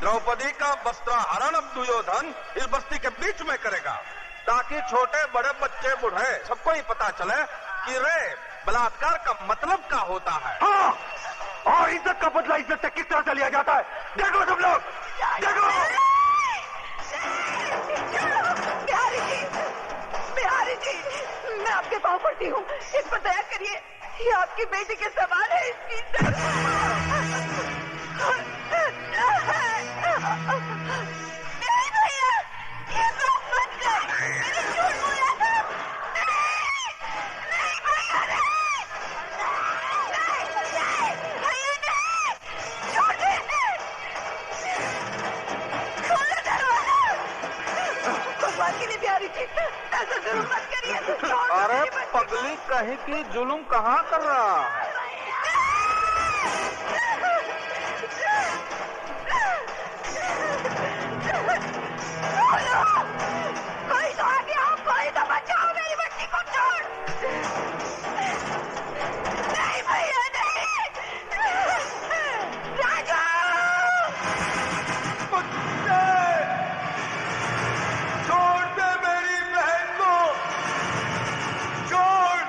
द्रौपदी का वस्त्राहरण अब दुर्योधन इस बस्ती के बीच में करेगा, ताकि छोटे बड़े बच्चे बूढ़े सबको ही पता चले कि रे बलात्कार का मतलब क्या होता है। हाँ, और इज्जत का बदला इज्जत से किस तरह से लिया जाता है, देखो तुम लोग, देखो। बिहारी जी, मैं आपके पाँव पड़ती हूँ, इस पर दया करिए, ये आपकी बेटी के सवाल है, इसकी नहीं भैया, ये बात मत कर, मैंने झूठ बोला था, नहीं भैया, नहीं भैया, नहीं, छोड़ दे, खोलो दरवाजा, भगवान के लिए बिहारी जी, ऐसा जरूर मत करिए। अरे पगली कहीं की जुल्म कहाँ कर रहा है। कोई तो आगे आओ, कोई तो बचाओ मेरी बच्ची को, छोड़। नहीं भैया, नहीं, राजू, छोड़ दे मेरी बहन को, छोड़।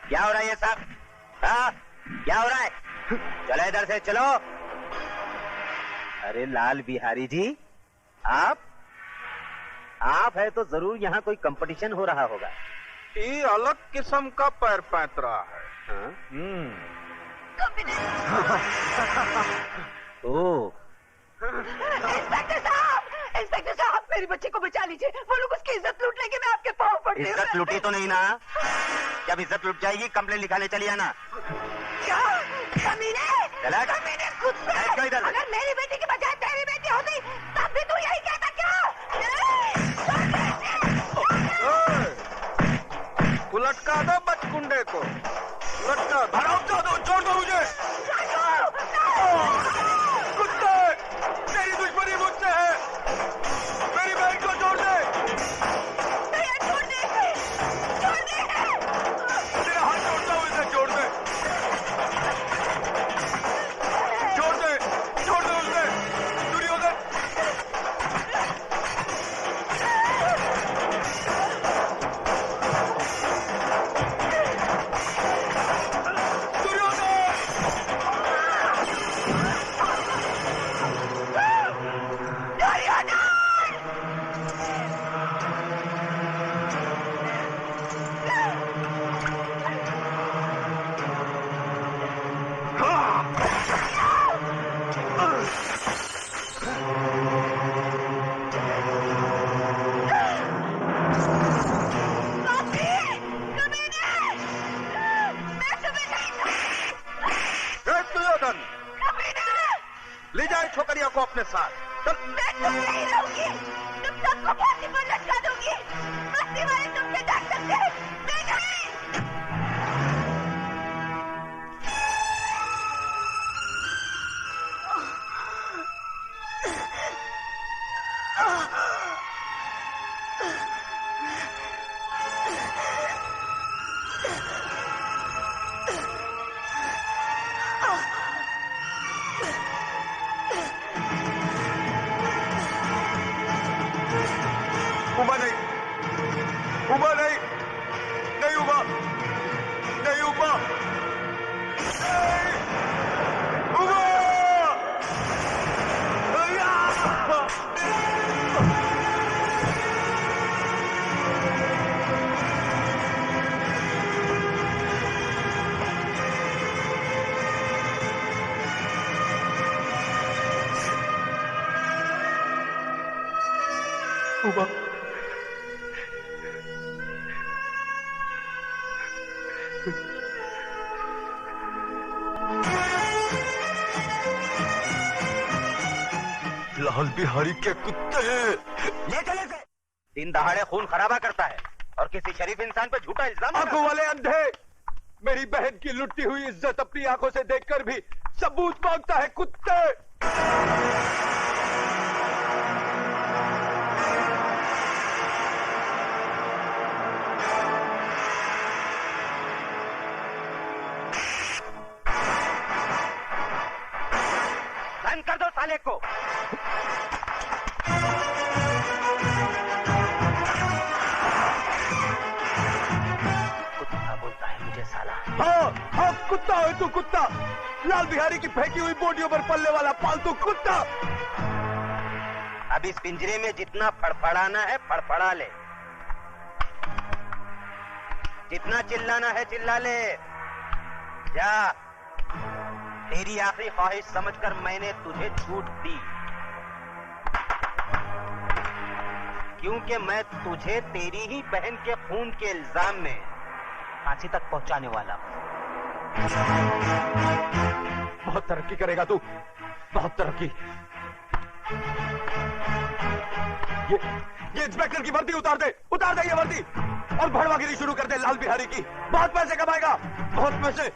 क्या हो रहा है ये सब? हाँ, क्या हो रहा है? चलो इधर से चलो। अरे लाल बिहारी जी, आप है तो जरूर यहाँ कोई कंपटीशन हो रहा होगा। ये अलग किस्म का पैर पैतरा है। हाँ? ओ, इंस्पेक्टर साहब, मेरी बच्ची को बचा लीजिए, वो लोग उसकी इज्जत लूट लेंगे, मैं आपके पाँव पड़ती हूँ। इज्जत लूटी तो नहीं ना? जब इज्जत लूट जाएगी कंप्लेन लिखाने चली आना। क्या कमीने? कमीने खुद पे। अगर मेरी बेटी की बजाय तेरी बेटी होती तब भी तू यही कहता क्या? लटका दो बचकुंडे को, लटका दो, छोड़ दो मुझे। कुत्ते, तेरी दुश्मनी मुझसे है, मेरी बहन को छोड़ दे। छोड़ दे, छोड़ दे, तेरा हाथ छोड़ता हूँ, इसे छोड़ दे, छोड़ दे, छोड़ दे उसे, दुर्योधन। ले जाए छोकरिया को अपने साथ। मैं तुम नहीं रहूंगी, तुम सबको फांसी पर लटका दूंगी, बस्ती वाले तुमसे डर सकते हैं, मैं नहीं। उबा नहीं, उबा नहीं, नहीं उबा, नहीं उबा, नहीं उबा। उबा, लाल बिहारी के कुत्ते ले चले से। दिन दहाड़े खून खराबा करता है और किसी शरीफ इंसान पे झूठा इल्जाम। आंखों वाले अंधे, मेरी बहन की लुटी हुई इज्जत अपनी आंखों से देखकर भी सबूत मांगता है कुत्ते। बंद कर दो साले को। कुत्ता बोलता है मुझे साला। हाँ कुत्ता है तू, कुत्ता। लाल बिहारी की फेंकी हुई बोटियों पर पलने वाला पालतू कुत्ता। अब इस पिंजरे में जितना फड़फड़ाना है फड़फड़ा ले, जितना चिल्लाना है चिल्ला ले। जा, तेरी आखिरी ख्वाहिश समझकर मैंने तुझे छूट दी, क्योंकि मैं तुझे तेरी ही बहन के खून के इल्जाम में फांसी तक पहुंचाने वाला हूं। बहुत तरक्की करेगा तू, बहुत तरक्की। ये इंस्पेक्टर की वर्दी उतार दे ये वर्दी, और भड़वागिरी शुरू कर दे लाल बिहारी की। बहुत पैसे कमाएगा, बहुत पैसे।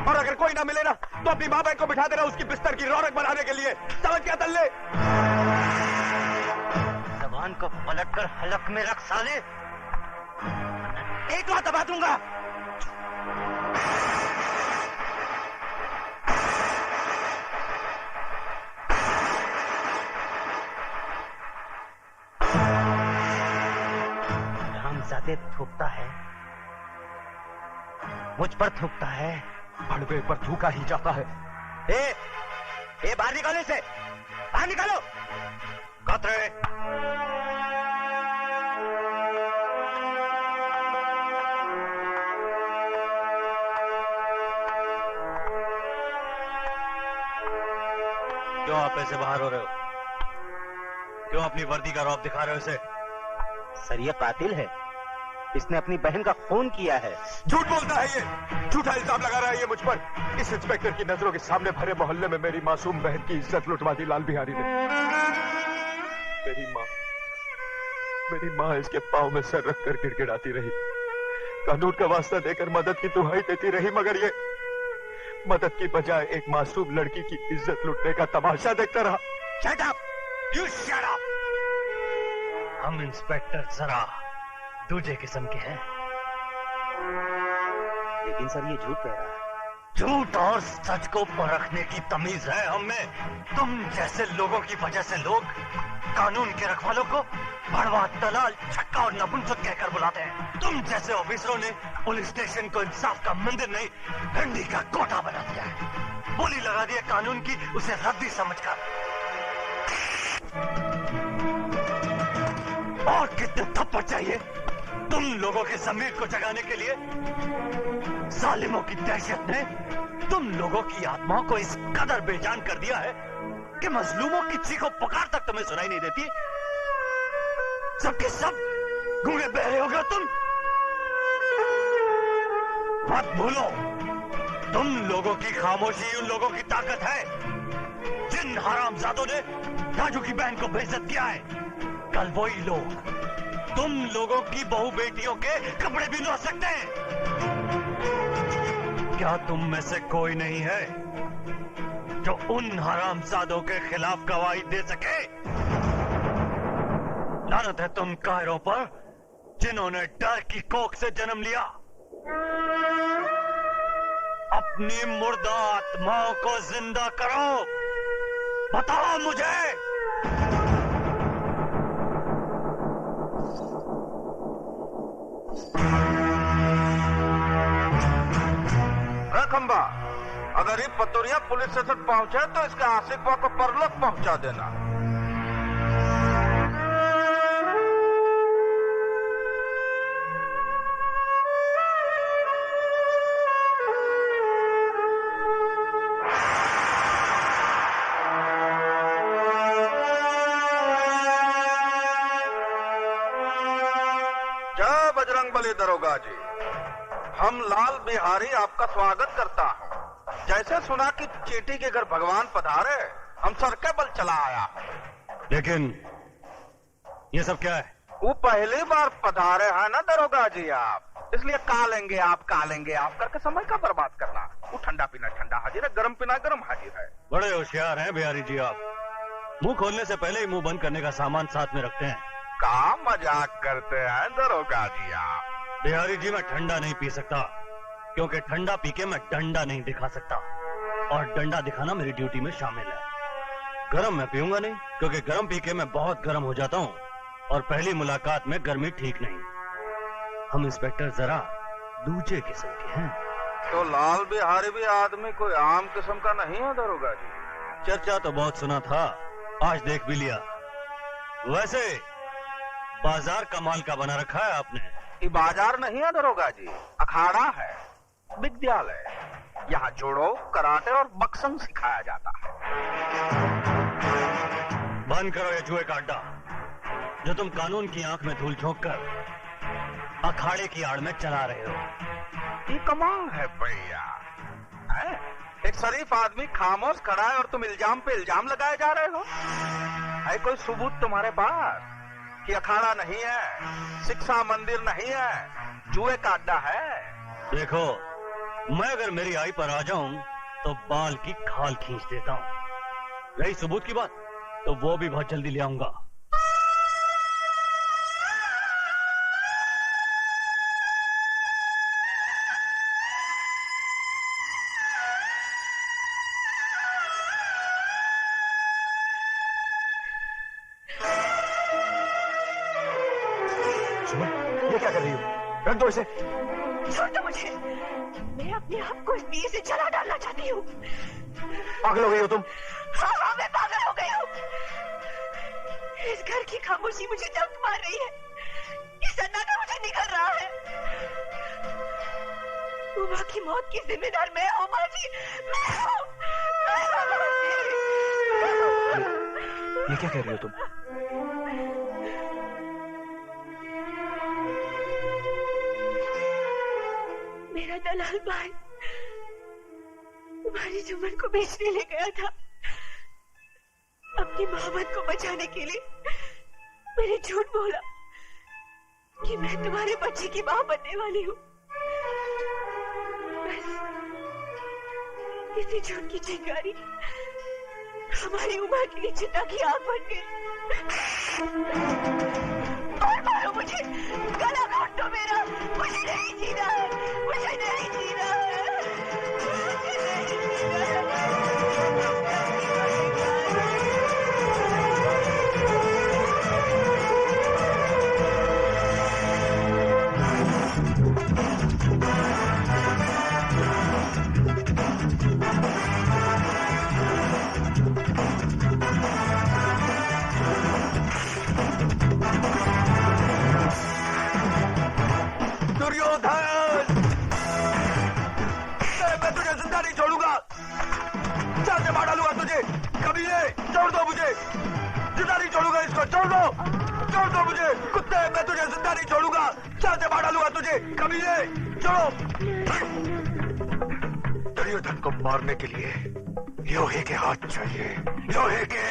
और अगर कोई ना मिले ना तो अपनी माँ बहन को बिठा देना उसकी बिस्तर की रौनक बनाने के लिए। समझ क्या तल्ले? जबान को पलट कर हलक में रख साले, एक बार दबा दूंगा। रामजादे थूकता है, मुझ पर थूकता है, भड़वे पर थूका ही जाता है। ए बाहर निकालो इसे, बाहर निकालो। कतरे क्यों आप ऐसे बाहर हो रहे हो? क्यों अपनी वर्दी का रौब दिखा रहे हो इसे? सर ये कातिल है, इसने अपनी बहन का खून किया है। झूठ बोलता है ये, झूठा इल्जाम लगा रहा है ये मुझ पर। इस इंस्पेक्टर की नजरों के सामने भरे मोहल्ले में मेरी मासूम बहन की इज्जत लुटवा दी लाल बिहारी ने। मेरी माँ इसके पाँव में सर रखकर गिड़गिड़ाती रही, कानून का वास्ता देकर मदद की दुहाई देती रही, मगर ये मदद की बजाय एक मासूम लड़की की इज्जत लुटने का तमाशा देखता रहा। Shut up! You shut up! हम इंस्पेक्टर जरा दूसरे किस्म के हैं। लेकिन सर ये झूठ कह रहा है। झूठ और सच को परखने की तमीज है हम में। तुम जैसे लोगों की वजह से लोग कानून के रखवालों को भड़वा, दलाल, छक्का और नपुंसक कहकर बुलाते हैं। तुम जैसे ऑफिसरों ने पुलिस स्टेशन को इंसाफ का मंदिर नहीं, भिंडी का कोटा बना दिया है। बोली लगा दी है कानून की, उसे रद्दी समझकर। और कितने थप्पड़ चाहिए तुम लोगों के जमीर को जगाने के लिए? जालिमों की दहशत ने तुम लोगों की आत्माओं को इस कदर बेजान कर दिया है कि मजलूमों की चीखों पुकार तक तुम्हें सुनाई नहीं देती। सबके सब गूंगे बहरे हो गए तुम। मत भूलो, तुम लोगों की खामोशी उन लोगों की ताकत है जिन हरामजादों ने राजू की बहन को बेइज्जत किया है। कल वही लोग तुम लोगों की बहू बेटियों के कपड़े भी धो सकते हैं। क्या तुम में से कोई नहीं है जो उन हरामजादों के खिलाफ गवाही दे सके? लानत है तुम कायरों पर जिन्होंने डर की कोख से जन्म लिया। अपनी मुर्दा आत्माओं को जिंदा करो। बताओ मुझे। खंबा, अगर ये पतोरिया पुलिस स्टेशन पहुंचे तो इसके आशिकवा को परलोक पहुंचा देना। जय बजरंगबली दरोगा जी, हम लाल बिहारी आपका स्वागत करता हूँ। जैसे सुना कि चींटी के घर भगवान पधारे, हम सर के बल चला आया। लेकिन ये सब क्या है? वो पहली बार पधारे हैं ना दरोगा जी आप। इसलिए कालेंगे आप करके समय का बर्बाद करना। वो ठंडा पीना ठंडा हाजिर है, गर्म पीना गर्म हाजिर है। बड़े होशियार हैं बिहारी जी आप। मुंह खोलने से पहले ही मुंह बंद करने का सामान साथ में रखते हैं। का मजाक करते हैं दरोगा जी आप। बिहारी जी मैं ठंडा नहीं पी सकता, क्योंकि ठंडा पी के मैं डंडा नहीं दिखा सकता, और डंडा दिखाना मेरी ड्यूटी में शामिल है। गरम मैं पीऊंगा नहीं, क्योंकि गरम पी के मैं बहुत गरम हो जाता हूँ, और पहली मुलाकात में गर्मी ठीक नहीं। हम इंस्पेक्टर जरा दूसरे किस्म के हैं। तो लाल बिहारी भी आदमी कोई आम किस्म का नहीं है दरोगा जी। चर्चा तो बहुत सुना था, आज देख भी लिया। वैसे बाजार कमाल का बना रखा है आपने। ये बाजार नहीं है दरोगा जी, अखाड़ा है, विद्यालय। यहाँ जोड़ो, कराटे और बक्संग सिखाया जाता है। बंद करो ये जुए का अड्डा, जो तुम कानून की आंख में धूल झोंक कर अखाड़े की आड़ में चला रहे हो। ये कमाल है भैया। एक शरीफ आदमी खामोश खड़ा है और तुम इल्जाम पे इल्जाम लगाए जा रहे हो। है कोई सबूत तुम्हारे पास कि अखाड़ा नहीं है, शिक्षा मंदिर नहीं है, जुए का अड्डा है? देखो, मैं अगर मेरी आई पर आ जाऊं तो बाल की खाल खींच देता हूं। रही सबूत की बात, तो वो भी बहुत जल्दी ले आऊंगा। ये क्या कर रही हो? रख दो इसे। छोड़ दो मुझे, मैं अपने आप को इस दिए से जला डालना चाहती हूँ। पागल हो गई हो तुम? हाँ, मैं पागल हो गई हूँ। इस घर की खामोशी मुझे जंग मार रही है, ये सन्नाटा मुझे निकल रहा है। उमा की मौत की जिम्मेदार मैं हूँ माँ जी, मैं हूँ। ये क्या कह रही हो तुम? मेरा दलाल भाई तुम्हारी जुम्मन को बेचने ले गया था। अपनी मोहब्बत को बचाने के लिए मैंने झूठ बोला कि मैं तुम्हारे बच्चे की मां बनने वाली हूँ। बस इसी झूठ की चिंगारी हमारी उम्र की चिता की आग बन गई। और मारो मुझे, गला काट दो मेरा, मुझे नहीं जीना है, मुझे नहीं जीना है, मुझे नहीं जीना है। छोड़ दो मुझे, जिंदा नहीं छोड़ूंगा इसको, छोड़ दो मुझे कुत्ते, मैं तुझे जिंदा नहीं छोड़ूंगा, जान से मार डालूंगा तुझे, कमीने, छोड़ो। दुर्योधन को मारने के लिए लोहे के हाथ चाहिए, लोहे के।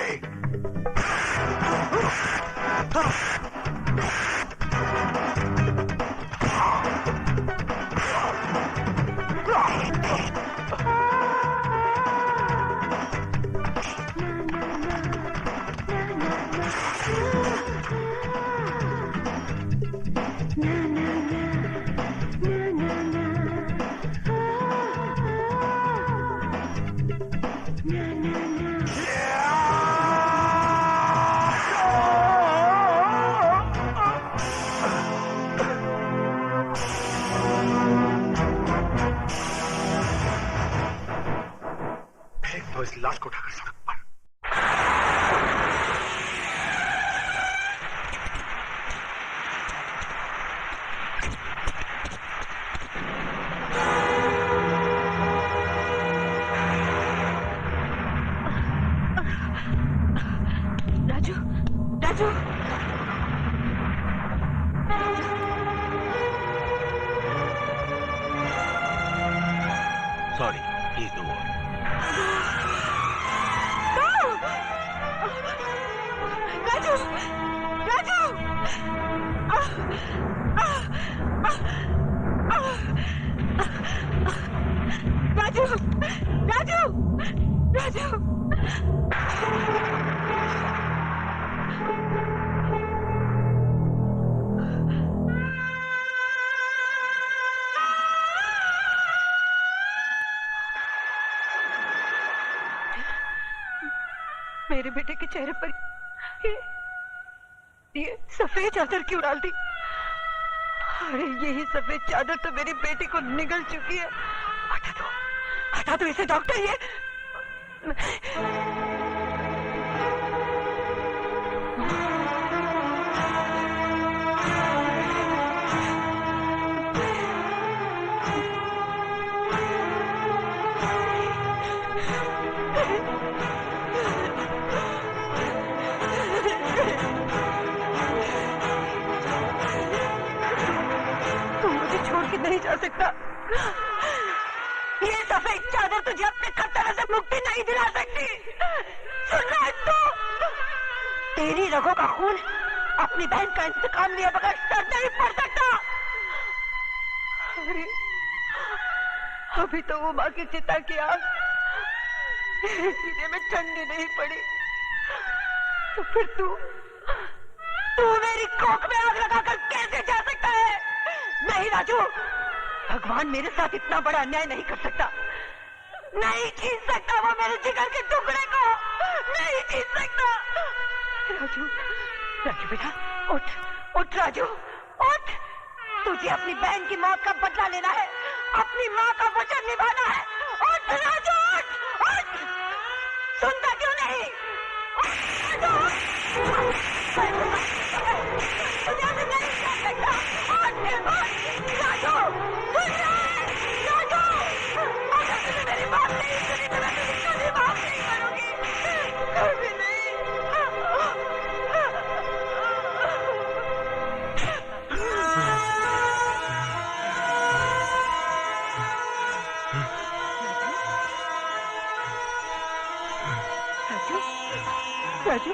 इस लाश को उठाकर सड़क पर। Raju, Raju, sorry, please no more. Raju, Raju, बेटे के चेहरे पर ये सफेद चादर क्यों डाल दी? अरे यही सफेद चादर तो मेरी बेटी को निगल चुकी है। हटा दो इसे डॉक्टर। ये नहीं जा सकता। ये सफेद चादर तुझे अपने खतरे से मुक्ति नहीं दिला सकती। सुन रहा है तू? तेरी रगों का खून अपनी बहन का इंतकाम लिए बगैर सर नहीं पड़ सकता। अरे अभी तो वो माँ की चिता की आग सीने में ठंडी नहीं पड़ी, तो फिर तू मेरी कोख में आग लगाकर कैसे जा सकता है? नहीं राजू, भगवान मेरे साथ इतना बड़ा अन्याय नहीं कर सकता। नहीं छीन सकता वो मेरे जिगर के टुकड़े को, नहीं छीन सकता। राजू बेटा उठ राजू उठ। तुझे अपनी बहन की मौत का बदला लेना है, अपनी माँ का वचन निभाना है। उठ राजू उठ। सुनता क्यों नहीं? मेरी बात नहीं सुनी तो मैं कभी माफ नहीं करूंगी, कभी नहीं। राजू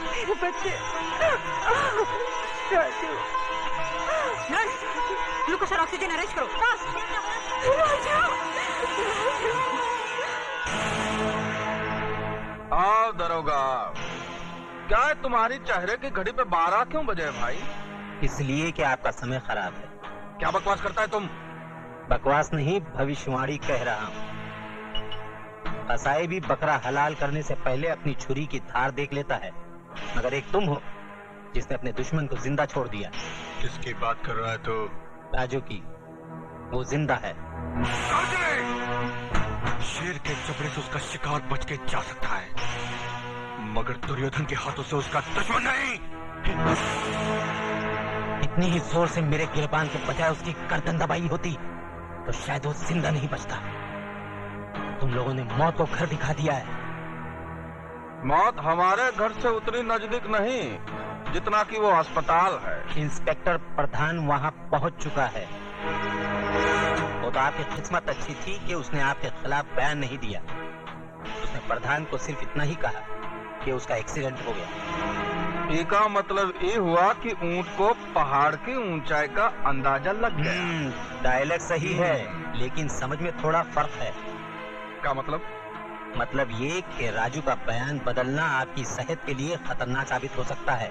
मेरे बच्चे। राजू नर्स, ग्लूकोज और ऑक्सीजन अरेंज करो। आओ दरोगा, क्या है तुम्हारी चेहरे की घड़ी पे 12 क्यों बजे भाई? इसलिए कि आपका समय खराब है। क्या बकवास करता है तुम? बकवास नहीं, भविष्यवाणी कह रहा हूँ। कसाई भी बकरा हलाल करने से पहले अपनी छुरी की धार देख लेता है, मगर एक तुम हो जिसने अपने दुश्मन को जिंदा छोड़ दिया। किसकी बात कर रहा है तो? राजू की। वो जिंदा है। शेर के जबड़े से उसका शिकार बच के जा सकता है, मगर दुर्योधन के हाथों से उसका दुश्मन नहीं। इतनी ही जोर से मेरे गिरबान के बजाय उसकी गर्दन दबाई होती तो शायद वो जिंदा नहीं बचता। तुम लोगों ने मौत को घर दिखा दिया है। मौत हमारे घर से उतनी नजदीक नहीं जितना कि वो अस्पताल है। इंस्पेक्टर प्रधान वहां पहुंच चुका है। वो तो आपकी किस्मत अच्छी थी कि उसने आपके खिलाफ बयान नहीं दिया। उसने प्रधान को सिर्फ इतना ही कहा कि उसका एक्सीडेंट हो गया। इसका मतलब ये हुआ कि ऊंट को पहाड़ की ऊंचाई का अंदाजा लग गया। डायलॉग सही है, लेकिन समझ में थोड़ा फर्क है। क्या मतलब? मतलब ये कि राजू का बयान बदलना आपकी सेहत के लिए खतरनाक साबित हो सकता है।